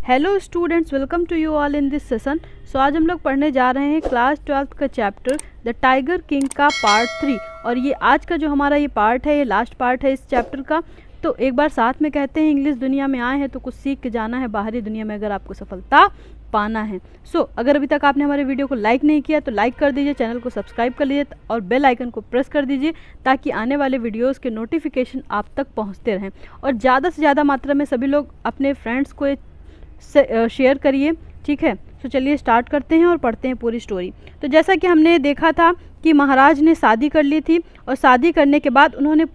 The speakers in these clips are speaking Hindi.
Hello students, welcome to you all in this session. So आज हम लोग पढ़ने जा रहे हैं क्लास 12th का चैप्टर द टाइगर किंग का पार्ट 3। और ये आज का जो हमारा ये पार्ट है, ये लास्ट पार्ट है इस चैप्टर का। तो एक बार साथ में कहते हैं, इंग्लिश दुनिया में आए हैं तो कुछ सीख के जाना है बाहरी दुनिया में अगर आपको सफलता पाना है। अगर अभी तक आपने हमारे वीडियो को लाइक नहीं किया तो लाइक कर दीजिए, चैनल को सब्सक्राइब कर लीजिए और बेल आइकन को प्रेस कर दीजिए ताकि आने वाले वीडियोस के नोटिफिकेशन आप तक पहुंचते रहें। और ज़्यादा से ज़्यादा मात्रा में सभी लोग अपने फ्रेंड्स को शेयर करिए, ठीक है। तो चलिए स्टार्ट करते हैं और पढ़ते हैं पूरी स्टोरी। तो जैसा कि हमने देखा था कि महाराज ने शादी कर ली थी और शादी करने के बाद उन्होंने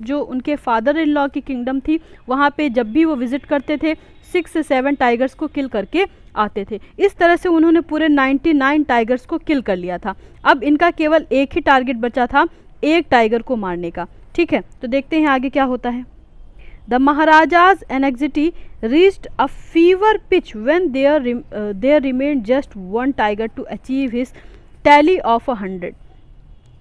जो उनके फादर इन लॉ की किंगडम थी वहाँ पे जब भी वो विज़िट करते थे 6 से 7 टाइगर्स को किल करके आते थे। इस तरह से उन्होंने पूरे 99 टाइगर्स को किल कर लिया था। अब इनका केवल एक ही टारगेट बचा था, एक टाइगर को मारने का, ठीक है। तो देखते हैं आगे क्या होता है। The Maharaja's anxiety reached a fever pitch when there remained just one tiger to achieve his tally of 100।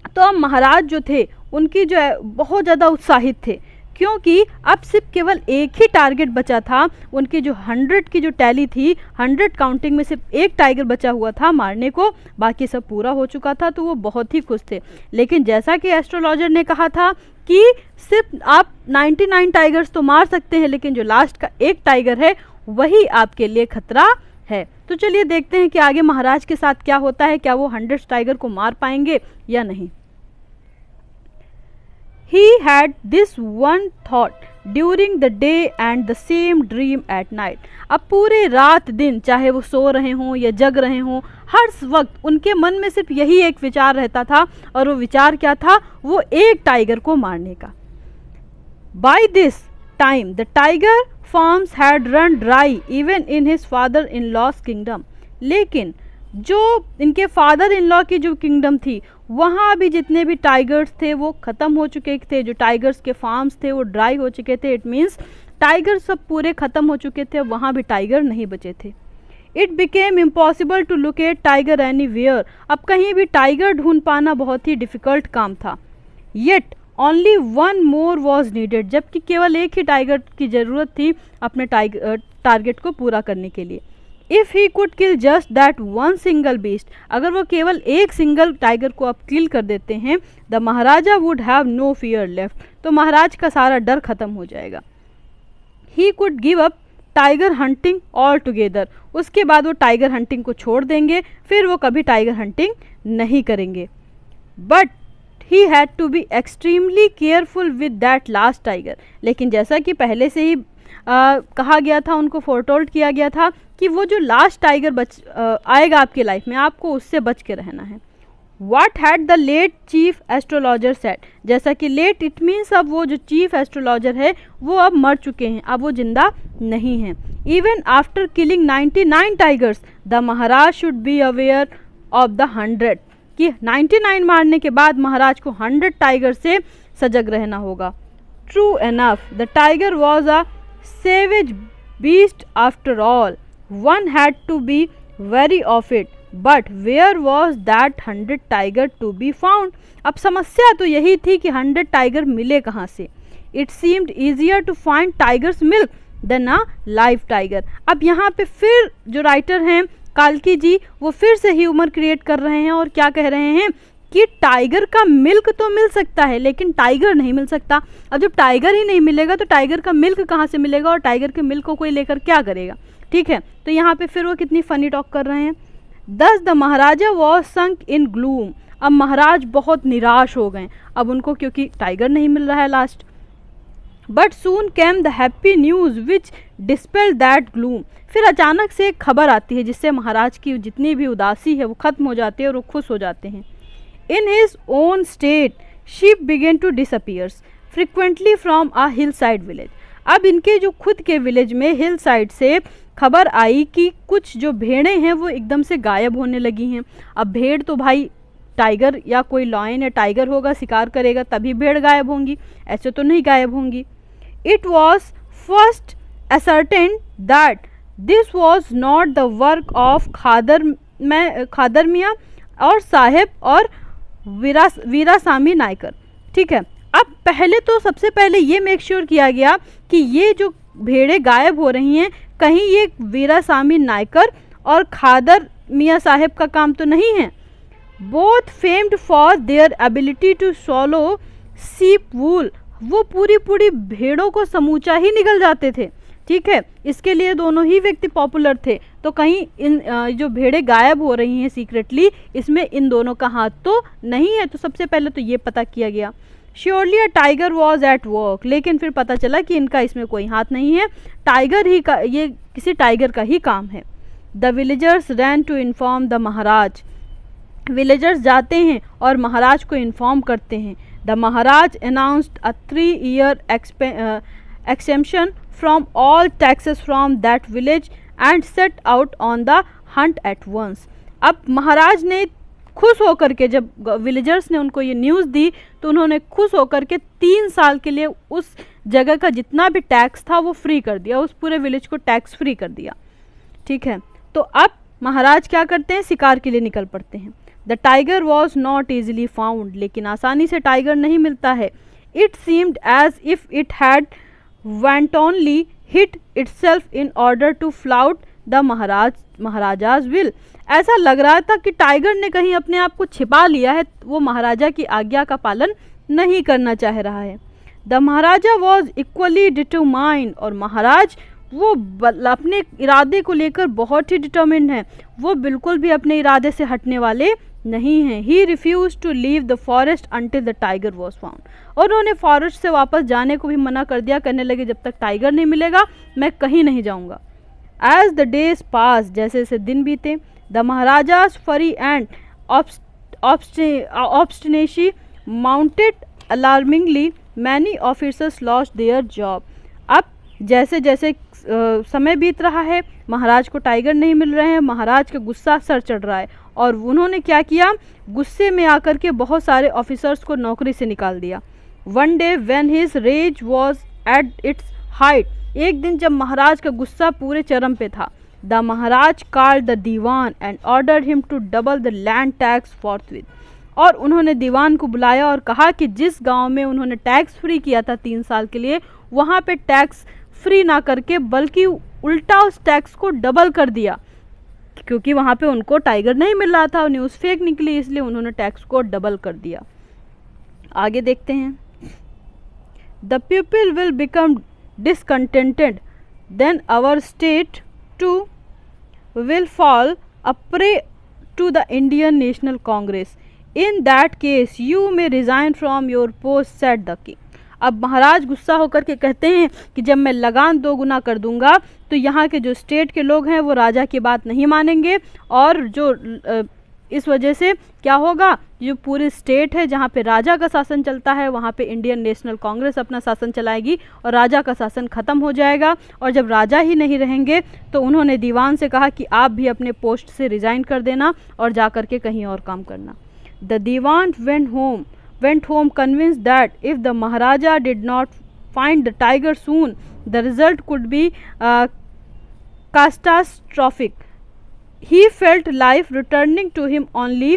तो अब महाराज जो थे उनकी जो है बहुत ज़्यादा उत्साहित थे, क्योंकि अब सिर्फ केवल एक ही टारगेट बचा था। उनकी जो 100 की जो टैली थी, 100 काउंटिंग में सिर्फ एक टाइगर बचा हुआ था मारने को, बाकी सब पूरा हो चुका था। तो वो बहुत ही खुश थे। लेकिन जैसा कि एस्ट्रोलॉजर ने कहा था कि सिर्फ आप 99 टाइगर्स तो मार सकते हैं, लेकिन जो लास्ट का एक टाइगर है वही आपके लिए खतरा है। तो चलिए देखते हैं कि आगे महाराज के साथ क्या होता है, क्या वो 100 टाइगर को मार पाएंगे या नहीं। He had this one thought during the day and the same dream at night। अब पूरे रात दिन चाहे वो सो रहे हों या जग रहे हों, हर वक्त उनके मन में सिर्फ यही एक विचार रहता था। और वो विचार क्या था? वो एक टाइगर को मारने का। By this time the tiger farms had run dry even in his father-in-law's kingdom। लेकिन जो इनके फादर इन लॉ की जो किंगडम थी वहाँ भी जितने भी टाइगर्स थे वो ख़त्म हो चुके थे। जो टाइगर्स के फार्म्स थे वो ड्राई हो चुके थे। इट मीन्स टाइगर सब पूरे ख़त्म हो चुके थे, वहाँ भी टाइगर नहीं बचे थे। It became impossible to locate tiger anywhere. अब कहीं भी टाइगर ढूंढ पाना बहुत ही डिफ़िकल्ट काम था। Yet only one more was needed. जबकि केवल एक ही टाइगर की ज़रूरत थी अपने टारगेट को पूरा करने के लिए। If he could kill just that one single beast, अगर वो केवल एक सिंगल टाइगर को आप किल कर देते हैं, the Maharaja would have no fear left. तो महाराज का सारा डर खत्म हो जाएगा। He could give up tiger hunting altogether. उसके बाद वो टाइगर हंटिंग को छोड़ देंगे, फिर वो कभी टाइगर हंटिंग नहीं करेंगे। But he had to be extremely careful with that last tiger. लेकिन जैसा कि पहले से ही कहा गया था, उनको फोरटोल्ड किया गया था कि वो जो लास्ट टाइगर आएगा आपकी लाइफ में, आपको उससे बच के रहना है। What had the late chief astrologer said? जैसा कि लेट इट मीन्स अब वो जो चीफ एस्ट्रोलॉजर है वो अब मर चुके हैं, अब वो जिंदा नहीं हैं। Even after killing 99 tigers the Maharaj should be aware of the 100। कि 99 मारने के बाद महाराज को 100 टाइगर से सजग रहना होगा। True enough the tiger was a savage beast after all, one had to be wary of it, but where was that 100 tiger to be found? अब समस्या तो यही थी कि 100 टाइगर मिले कहाँ से। It seemed easier to find tiger's milk than a live tiger। अब यहाँ पे फिर जो राइटर हैं काल्की जी वो फिर से ह्यूमर क्रिएट कर रहे हैं और क्या कह रहे हैं कि टाइगर का मिल्क तो मिल सकता है लेकिन टाइगर नहीं मिल सकता। अब जब टाइगर ही नहीं मिलेगा तो टाइगर का मिल्क कहाँ से मिलेगा, और टाइगर के मिल्क को कोई लेकर क्या करेगा, ठीक है। तो यहाँ पे फिर वो कितनी फनी टॉक कर रहे हैं। दस the Maharaja was sunk in gloom. अब महाराज बहुत निराश हो गए अब उनको, क्योंकि टाइगर नहीं मिल रहा है last. But soon came the happy news which dispel that gloom. फिर अचानक से एक खबर आती है जिससे महाराज की जितनी भी उदासी है वो ख़त्म हो जाती है और वो खुश हो जाते हैं। In his own state, sheep began to disappear frequently from a hillside village। अब इनके जो खुद के विलेज में हिल साइड से खबर आई कि कुछ जो भेड़ें हैं वो एकदम से गायब होने लगी हैं। अब भेड़ तो भाई टाइगर या कोई लॉयन या टाइगर होगा, शिकार करेगा तभी भेड़ गायब होंगी, ऐसे तो नहीं गायब होंगी। It was first ascertained that this was not the work of खादर मियाँ और साहेब और वीरासामी नायकर, ठीक है। अब सबसे पहले ये मेक श्योर किया गया कि ये जो भेड़ें गायब हो रही हैं कहीं ये वीरासामी नायकर और खादर मियाँ साहेब का काम तो नहीं है। Both famed for their ability to solo seep wool, वो पूरी पूरी भेड़ों को समूचा ही निगल जाते थे, ठीक है। इसके लिए दोनों ही व्यक्ति पॉपुलर थे। तो कहीं इन जो भेड़ें गायब हो रही हैं सीक्रेटली, इसमें इन दोनों का हाथ तो नहीं है। तो सबसे पहले तो ये पता किया गया। Surely a tiger was at work, लेकिन फिर पता चला कि इनका इसमें कोई हाथ नहीं है, टाइगर ही का, ये किसी टाइगर का ही काम है। The villagers ran to inform the Maharaj, villagers जाते हैं और महाराज को इन्फॉर्म करते हैं। The Maharaja announced a 3-year exemption from all taxes from that village and set out on the hunt at once। अब महाराज ने खुश होकर के, जब विलेजर्स ने उनको ये न्यूज़ दी तो उन्होंने खुश होकर के 3 साल के लिए उस जगह का जितना भी टैक्स था वो फ्री कर दिया, उस पूरे विलेज को टैक्स फ्री कर दिया, ठीक है। तो अब महाराज क्या करते हैं, शिकार के लिए निकल पड़ते हैं। The tiger was not easily found, लेकिन आसानी से टाइगर नहीं मिलता है। It seemed as if it had wantonly hit itself in order to flout the Maharaja's will। ऐसा लग रहा था कि टाइगर ने कहीं अपने आप को छिपा लिया है, वो महाराजा की आज्ञा का पालन नहीं करना चाह रहा है। The Maharaja was equally determined, और महाराज वो अपने इरादे को लेकर बहुत ही डिटरमिन्ड हैं, वो बिल्कुल भी अपने इरादे से हटने वाले नहीं हैं। He refuse to leave the forest until the tiger was found, और उन्होंने फॉरेस्ट से वापस जाने को भी मना कर दिया, कहने लगे जब तक टाइगर नहीं मिलेगा मैं कहीं नहीं जाऊंगा। एज द डेज पास, जैसे जैसे दिन बीते, द महाराजा's फरी and obstinacy mounted alarmingly, many officers lost their job. अब जैसे जैसे समय बीत रहा है, महाराज को टाइगर नहीं मिल रहे हैं, महाराज का गुस्सा सर चढ़ रहा है, और उन्होंने क्या किया, गुस्से में आकर के बहुत सारे ऑफिसर्स को नौकरी से निकाल दिया। One day when his rage was at its height, एक दिन जब महाराज का गुस्सा पूरे चरम पे था, the Maharaj called the dewan and ordered him to double the land tax forthwith, और उन्होंने दीवान को बुलाया और कहा कि जिस गांव में उन्होंने टैक्स फ्री किया था 3 साल के लिए, वहाँ पे टैक्स फ्री ना करके बल्कि उल्टा उस टैक्स को डबल कर दिया, क्योंकि वहाँ पे उनको टाइगर नहीं मिल रहा था, न्यूज़ फेक निकली, इसलिए उन्होंने टैक्स को डबल कर दिया। आगे देखते हैं। The people will become discontented, then our state too will fall a prey to the Indian National Congress. In that case you may resign from your post, said the king. अब महाराज गुस्सा होकर के कहते हैं कि जब मैं लगान 2 गुना कर दूंगा तो यहाँ के जो स्टेट के लोग हैं वो राजा की बात नहीं मानेंगे, और जो इस वजह से क्या होगा, जो पूरी स्टेट है जहाँ पे राजा का शासन चलता है वहाँ पे इंडियन नेशनल कांग्रेस अपना शासन चलाएगी और राजा का शासन ख़त्म हो जाएगा। और जब राजा ही नहीं रहेंगे तो उन्होंने दीवान से कहा कि आप भी अपने पोस्ट से रिज़ाइन कर देना और जा कर के कहीं और काम करना। The Dewan went home convinced that if the Maharaja did not find the tiger soon, the result could be catastrophic. He felt life returning to him only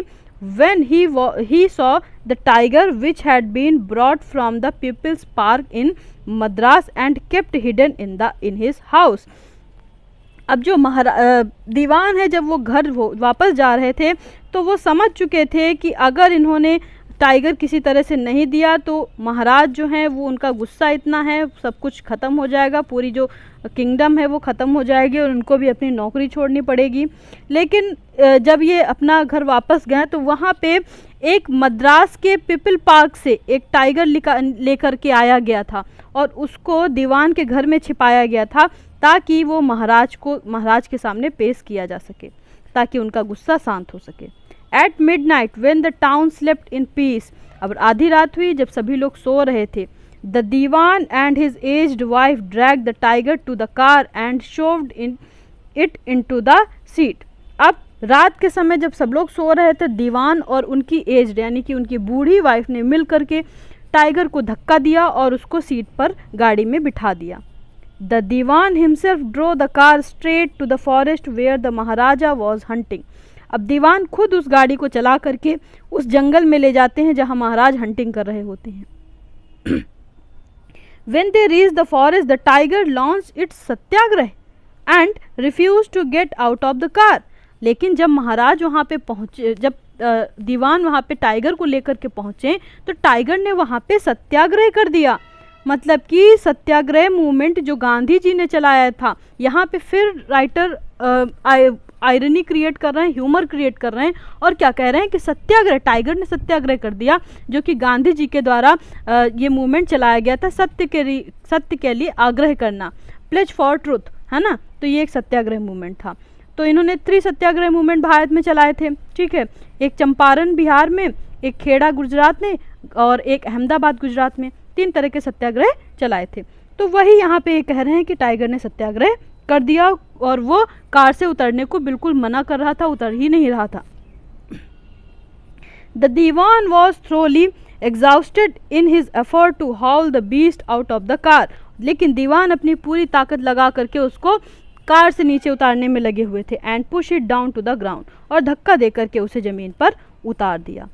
when he saw the tiger which had been brought from the People's Park in Madras and kept hidden in his house. अब जो दीवान है, जब वो घर वापस जा रहे थे तो वो समझ चुके थे कि अगर इन्होंने टाइगर किसी तरह से नहीं दिया तो महाराज जो हैं वो, उनका गुस्सा इतना है, सब कुछ ख़त्म हो जाएगा, पूरी जो किंगडम है वो ख़त्म हो जाएगी और उनको भी अपनी नौकरी छोड़नी पड़ेगी। लेकिन जब ये अपना घर वापस गए तो वहाँ पे एक मद्रास के पीपल पार्क से एक टाइगर लेकर के आया गया था और उसको दीवान के घर में छिपाया गया था ताकि वो महाराज के सामने पेश किया जा सके, ताकि उनका गुस्सा शांत हो सके। At midnight, when the town slept in peace, अब आधी रात हुई जब सभी लोग सो रहे थे, the Diwan and his aged wife dragged the tiger to the car and shoved it into the seat। अब रात के समय जब सब लोग सो रहे थे, दीवान और उनकी एज्ड यानी कि उनकी बूढ़ी वाइफ ने मिल करके टाइगर को धक्का दिया और उसको सीट पर गाड़ी में बिठा दिया। The Diwan himself drove the car straight to the forest where the Maharaja was hunting। अब दीवान खुद उस गाड़ी को चला करके उस जंगल में ले जाते हैं जहां महाराज हंटिंग कर रहे होते हैं। When they reached the forest, the tiger launched its satyagraha. And refuse to get out of the car. लेकिन जब महाराज वहाँ पे पहुँचे, जब दीवान वहाँ पे टाइगर को लेकर के पहुँचे तो टाइगर ने वहाँ पे सत्याग्रह कर दिया। मतलब कि सत्याग्रह मूवमेंट जो गांधी जी ने चलाया था, यहाँ पे फिर राइटर आयरनी क्रिएट कर रहे हैं, ह्यूमर क्रिएट कर रहे हैं और क्या कह रहे हैं कि सत्याग्रह, टाइगर ने सत्याग्रह कर दिया जो कि गांधी जी के द्वारा ये मूवमेंट चलाया गया था, सत्य के लिए आग्रह करना, प्लेज फॉर ट्रुथ, है ना। तो ये एक सत्याग्रह मूवमेंट था। तो इन्होंने 3 सत्याग्रह मूवमेंट भारत में चलाए थे, ठीक है। एक चंपारण बिहार में, एक खेड़ा गुजरात में और एक अहमदाबाद गुजरात में, 3 तरह के सत्याग्रह चलाए थे। तो वही यहाँ पे कह रहे हैं कि टाइगर ने सत्याग्रह कर दिया और वो कार से उतरने को बिल्कुल मना कर रहा था, उतर ही नहीं रहा था। The Dewan was thoroughly exhausted in his effort to haul the beast out of the car. लेकिन दीवान अपनी पूरी ताकत लगा करके उसको कार से नीचे उतारने में लगे हुए थे। And push it down to the ground, और धक्का दे करके उसे जमीन पर उतार दिया।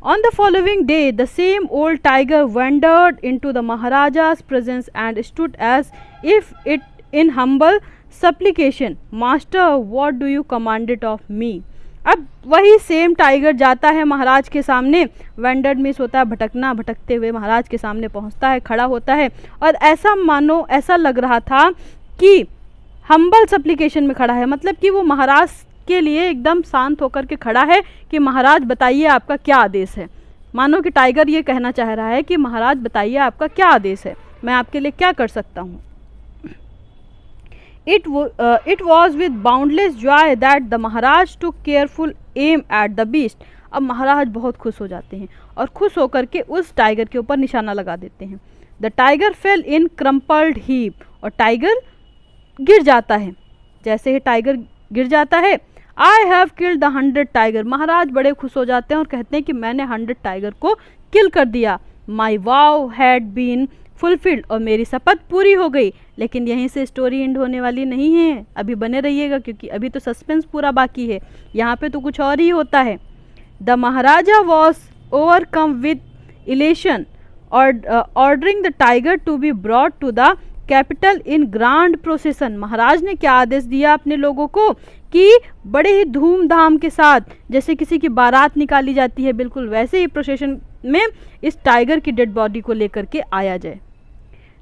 On the following day, the same old tiger wandered into the Maharaja's presence and stood as if it in humble supplication, Master, what do you command it of me? अब वही सेम टाइगर जाता है महाराज के सामने, वेंडर्ड मीन्स होता है भटकना, भटकते हुए महाराज के सामने पहुंचता है, खड़ा होता है और ऐसा मानो, ऐसा लग रहा था कि हम्बल सप्लिकेशन में खड़ा है। मतलब कि वो महाराज के लिए एकदम शांत होकर के खड़ा है कि महाराज बताइए आपका क्या आदेश है। मानो कि टाइगर ये कहना चाह रहा है कि महाराज बताइए आपका क्या आदेश है, मैं आपके लिए क्या कर सकता हूँ। It was with boundless joy that the Maharaj took careful aim at the beast। अब महाराज बहुत खुश हो जाते हैं और खुश होकर के उस टाइगर के ऊपर निशाना लगा देते हैं। The tiger fell in crumpled heap, और टाइगर गिर जाता है। जैसे ही टाइगर गिर जाता है, I have killed the 100 tiger, महाराज बड़े खुश हो जाते हैं और कहते हैं कि मैंने 100 टाइगर को किल कर दिया। My vow had been fulfilled, और मेरी शपथ पूरी हो गई। लेकिन यहीं से स्टोरी एंड होने वाली नहीं है, अभी बने रहिएगा क्योंकि अभी तो सस्पेंस पूरा बाकी है, यहाँ पे तो कुछ और ही होता है। The Maharaja was overcome with elation ordering the tiger to be brought to the capital in grand procession. Maharaj ने क्या आदेश दिया अपने लोगों को कि बड़े ही धूमधाम के साथ, जैसे किसी की बारात निकाली जाती है, बिल्कुल वैसे ही प्रोसेशन में इस टाइगर की डेड बॉडी को लेकर के आया जाए।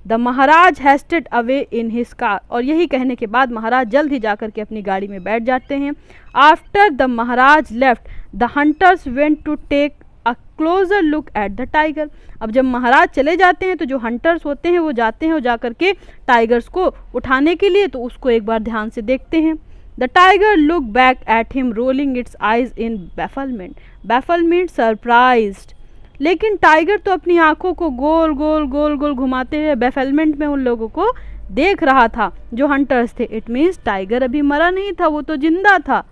The Maharaj hasted away in his car, और यही कहने के बाद महाराज जल्द ही जाकर के अपनी गाड़ी में बैठ जाते हैं। After the Maharaj left the hunters went to take a closer look at the tiger. अब जब महाराज चले जाते हैं तो जो हंटर्स होते हैं वो जाते हैं और जाकर के टाइगर्स को उठाने के लिए तो उसको एक बार ध्यान से देखते हैं। The tiger look back at him rolling its eyes in bafflement, bafflement surprised. लेकिन टाइगर तो अपनी आंखों को गोल गोल गोल गोल घुमाते हुए बैफलमेंट में उन लोगों को देख रहा था जो हंटर्स थे। इट मीन्स टाइगर अभी मरा नहीं था, वो तो जिंदा था।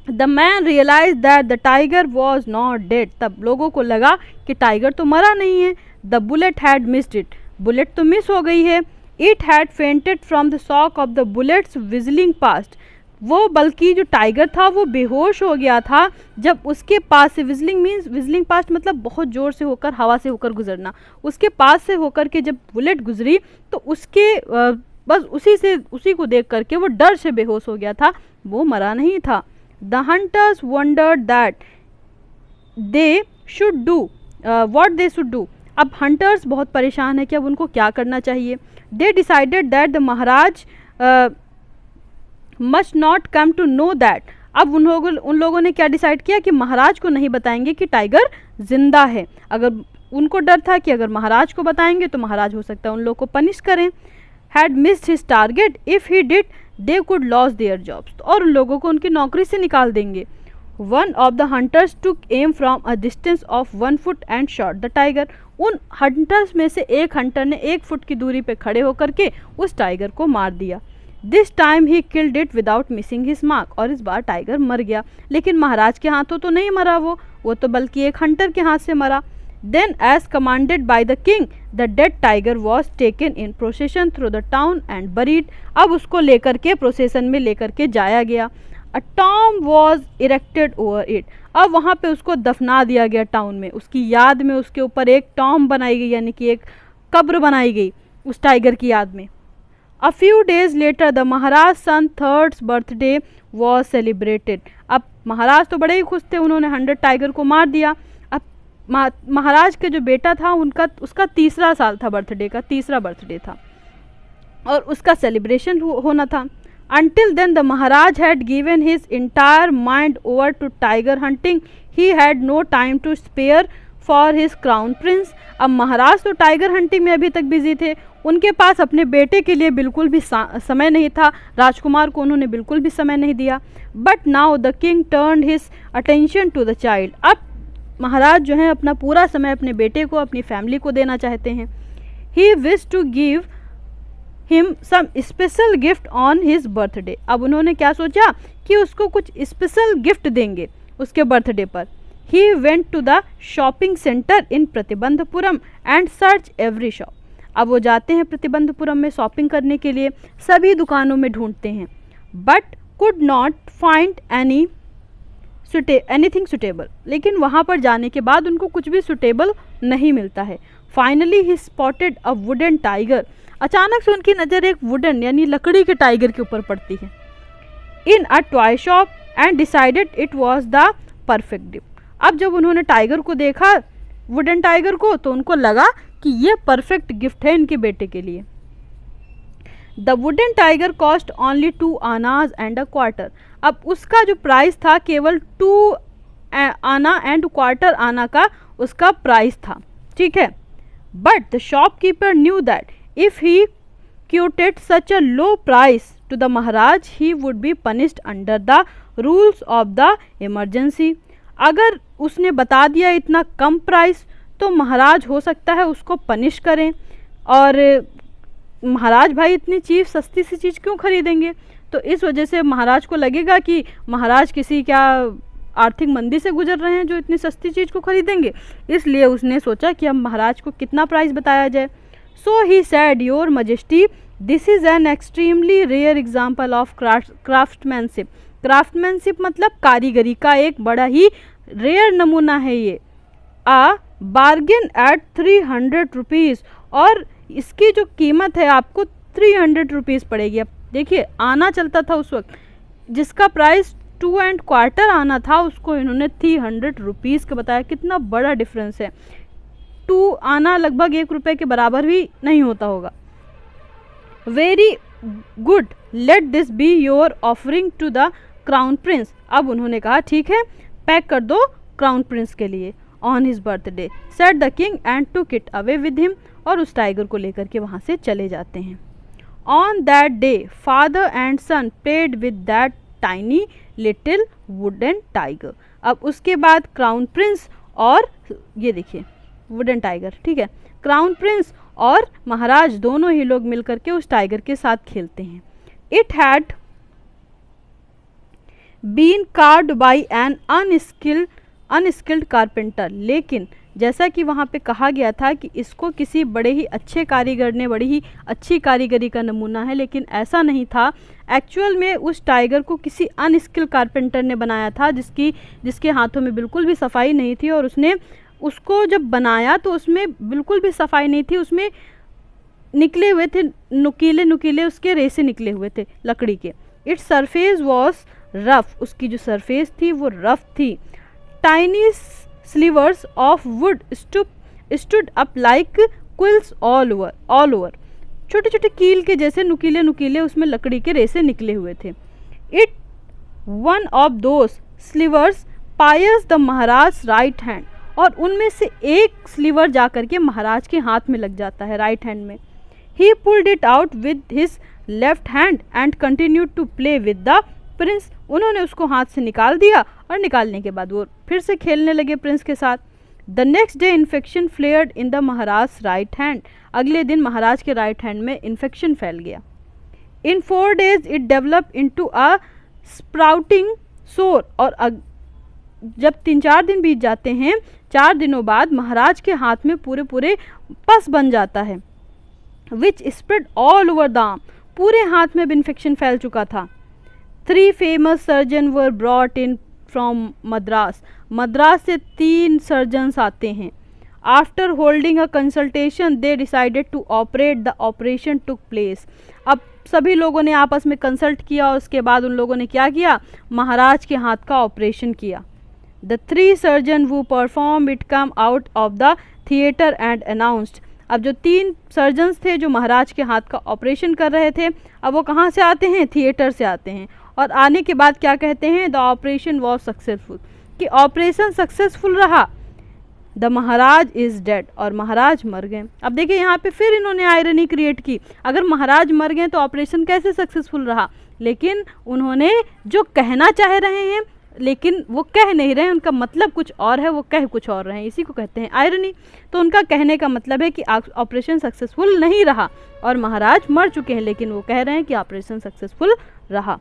The man realise that the tiger was not dead, तब लोगों को लगा कि टाइगर तो मरा नहीं है। The bullet had missed it, bullet तो मिस हो गई है। It had fainted from the shock of the bullets विजलिंग past, वो बल्कि जो टाइगर था वो बेहोश हो गया था जब उसके पास से, विजलिंग मीन्स विजलिंग पास्ट मतलब बहुत ज़ोर से होकर, हवा से होकर गुजरना, उसके पास से होकर के जब बुलेट गुजरी तो उसके बस उसी को देख करके वो डर से बेहोश हो गया था, वो मरा नहीं था। The hunters wondered that they should do what they should do। अब हंटर्स बहुत परेशान है कि अब उनको क्या करना चाहिए। They decided that the Maharaj must not come to know that। अब उन लोगों ने क्या डिसाइड किया कि महाराज को नहीं बताएंगे कि टाइगर जिंदा है। अगर उनको डर था कि अगर महाराज को बताएंगे तो महाराज हो सकता है उन लोगों को पनिश करें। Had missed his target, if he did they could lose their jobs, और उन लोगों को उनकी नौकरी से निकाल देंगे। One of the hunters took aim from a distance of 1 foot and shot the tiger। उन हंटर्स में से एक हंटर ने 1 फुट की दूरी पे खड़े होकर के उस टाइगर को मार दिया। This time he killed it without missing his mark, और इस बार टाइगर मर गया। लेकिन महाराज के हाथों तो नहीं मरा वो तो बल्कि एक हंटर के हाथ से मरा। Then as commanded by the king, the dead tiger was taken in procession through the town and buried। अब उसको लेकर के प्रोसेशन में लेकर के जाया गया। A tomb was erected over it। अब वहाँ पे उसको दफना दिया गया टाउन में, उसकी याद में उसके ऊपर एक टॉम्ब बनाई गई, यानी कि एक कब्र बनाई गई उस टाइगर की याद में। A few days later the Maharaj son third birthday was celebrated. अब महाराज तो बड़े ही खुश थे, उन्होंने 100 टाइगर को मार दिया। अब महाराज के जो बेटा था उसका तीसरा साल था, बर्थडे का तीसरा बर्थडे था और उसका सेलिब्रेशन होना था। Until then the Maharaj had given his entire mind over to tiger hunting. He had no time to spare for his crown prince. अब महाराज तो टाइगर हंटिंग में अभी तक बिजी थे, उनके पास अपने बेटे के लिए बिल्कुल भी समय नहीं था, राजकुमार को उन्होंने बिल्कुल भी समय नहीं दिया। But now the king turned his attention to the child. अब महाराज जो हैं अपना पूरा समय अपने बेटे को, अपनी फैमिली को देना चाहते हैं। He wish to give him some special gift on his birthday. अब उन्होंने क्या सोचा कि उसको कुछ स्पेशल गिफ्ट देंगे उसके बर्थडे पर। He went to the shopping center in Pratibandapuram and search every shop. अब वो जाते हैं प्रतिबंधपुरम में शॉपिंग करने के लिए, सभी दुकानों में ढूंढते हैं, but could not find anything suitable. लेकिन वहाँ पर जाने के बाद उनको कुछ भी सुटेबल नहीं मिलता है। Finally he spotted a wooden tiger. अचानक से उनकी नज़र एक वुडन यानी लकड़ी के टाइगर के ऊपर पड़ती है। In a toy shop and decided it was the perfect gift. अब जब उन्होंने टाइगर को देखा, वुडन टाइगर को, तो उनको लगा कि ये परफेक्ट गिफ्ट है इनके बेटे के लिए। The wooden tiger cost only 2 आनाज एंड अ क्वार्टर। अब उसका जो प्राइस था केवल 2 आना एंड क्वार्टर आना का उसका प्राइस था, ठीक है। But the shopkeeper knew that if he quoted such a low price to the Maharaj, he would be punished under the rules of the emergency. अगर उसने बता दिया इतना कम प्राइस तो महाराज हो सकता है उसको पनिश करें, और महाराज भाई इतनी चीप सस्ती सी चीज़ क्यों खरीदेंगे। तो इस वजह से महाराज को लगेगा कि महाराज किसी क्या आर्थिक मंदी से गुजर रहे हैं जो इतनी सस्ती चीज़ को खरीदेंगे, इसलिए उसने सोचा कि अब महाराज को कितना प्राइस बताया जाए। So he said, your majesty, this is an extremely rare example of craftsmanship. Craftsmanship मतलब कारीगरी का एक बड़ा ही रेयर नमूना है ये। आ बार्गेन एट 300 रुपीज़, और इसकी जो कीमत है आपको 300 रुपीज़ पड़ेगी। अब देखिए आना चलता था उस वक्त, जिसका प्राइस 2 एंड क्वार्टर आना था उसको इन्होंने 300 रुपीज़ का बताया। कितना बड़ा डिफरेंस है। 2 आना लगभग 1 रुपये के बराबर भी नहीं होता होगा। Very good, let this be your offering to the crown prince. अब उन्होंने कहा ठीक है, पैक कर दो क्राउन प्रिंस के लिए on his birthday, set the king and took it away with him, और उस टाइगर को लेकर के वहाँ से चले जाते हैं। On that day father and son played with that tiny little wooden tiger. अब उसके बाद क्राउन प्रिंस और ये देखिए वुडन टाइगर, ठीक है, क्राउन प्रिंस और महाराज दोनों ही लोग मिलकर के उस टाइगर के साथ खेलते हैं। It had been carved by an unskilled carpenter. लेकिन जैसा कि वहाँ पे कहा गया था कि इसको किसी बड़े ही अच्छे कारीगर ने, बड़ी ही अच्छी कारीगरी का नमूना है, लेकिन ऐसा नहीं था। एक्चुअल में उस टाइगर को किसी अनस्किल्ड कारपेंटर ने बनाया था, जिसके हाथों में बिल्कुल भी सफाई नहीं थी, और उसने उसको जब बनाया तो उसमें बिल्कुल भी सफाई नहीं थी, उसमें निकले हुए थे नुकीले उसके रेसे निकले हुए थे लकड़ी के। इट्स सरफेस वॉज रफ, उसकी जो सरफेस थी वो रफ थी। Tiny slivers of wood stood up like quills all over, छोटे छोटे कील के जैसे नुकीले उसमें लकड़ी के रेसे निकले हुए थे। It one of those slivers pierce the Maharaj right hand, और उनमें से एक स्लीवर जाकर के महाराज के हाथ में लग जाता है, राइट हैंड में। He pulled it out with his left hand and continued to play with the prince. उन्होंने उसको हाथ से निकाल दिया और निकालने के बाद वो फिर से खेलने लगे प्रिंस के साथ। The next day infection flared in the Maharaj right hand. अगले दिन महाराज के राइट हैंड में इन्फेक्शन फैल गया। इन 4 days it develop into a sprouting सोर, और जब 3-4 दिन बीत जाते हैं, 4 दिनों बाद महाराज के हाथ में पूरे पस बन जाता है। Which spread all over the arm, पूरे हाथ में इन्फेक्शन फैल चुका था। 3 famous surgeon were brought in from Madras, Madras से 3 सर्जन्स आते हैं। After holding a consultation they decided to operate, the operation took place. अब सभी लोगों ने आपस में कंसल्ट किया और उसके बाद उन लोगों ने क्या किया, महाराज के हाथ का ऑपरेशन किया। The 3 surgeon who perform it come out of the theater and announced। अब जो 3 सर्जन्स थे जो महाराज के हाथ का ऑपरेशन कर रहे थे, अब वो कहाँ से आते हैं, थिएटर से आते हैं, और आने के बाद क्या कहते हैं, द ऑपरेशन वॉज सक्सेसफुल, कि ऑपरेशन सक्सेसफुल रहा। द महाराज इज़ डेड, और महाराज मर गए। अब देखिए यहाँ पे फिर इन्होंने आयरनी क्रिएट की, अगर महाराज मर गए तो ऑपरेशन कैसे सक्सेसफुल रहा, लेकिन उन्होंने जो कहना चाह रहे हैं लेकिन वो कह नहीं रहे हैं, उनका मतलब कुछ और है, वो कह कुछ और रहे हैं, इसी को कहते हैं आयरनी। तो उनका कहने का मतलब है कि ऑपरेशन सक्सेसफुल नहीं रहा और महाराज मर चुके हैं, लेकिन वो कह रहे हैं कि ऑपरेशन सक्सेसफुल रहा।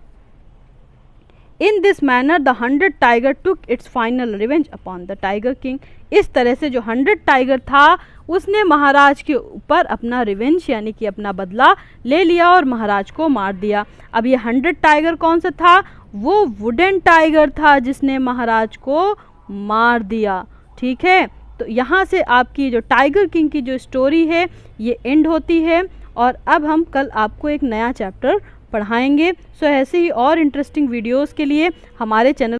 In this manner the 100 tiger took its final revenge upon the tiger king. इस तरह से जो 100 टाइगर था उसने महाराज के ऊपर अपना रिवेंज यानी कि अपना बदला ले लिया और महाराज को मार दिया। अब ये 100 टाइगर कौन सा था, वो वुडन टाइगर था जिसने महाराज को मार दिया। ठीक है, तो यहाँ से आपकी जो टाइगर किंग की जो स्टोरी है ये एंड होती है, और अब हम कल आपको एक नया चैप्टर पढ़ाएंगे। सो ऐसे ही और इंटरेस्टिंग वीडियोस के लिए हमारे चैनल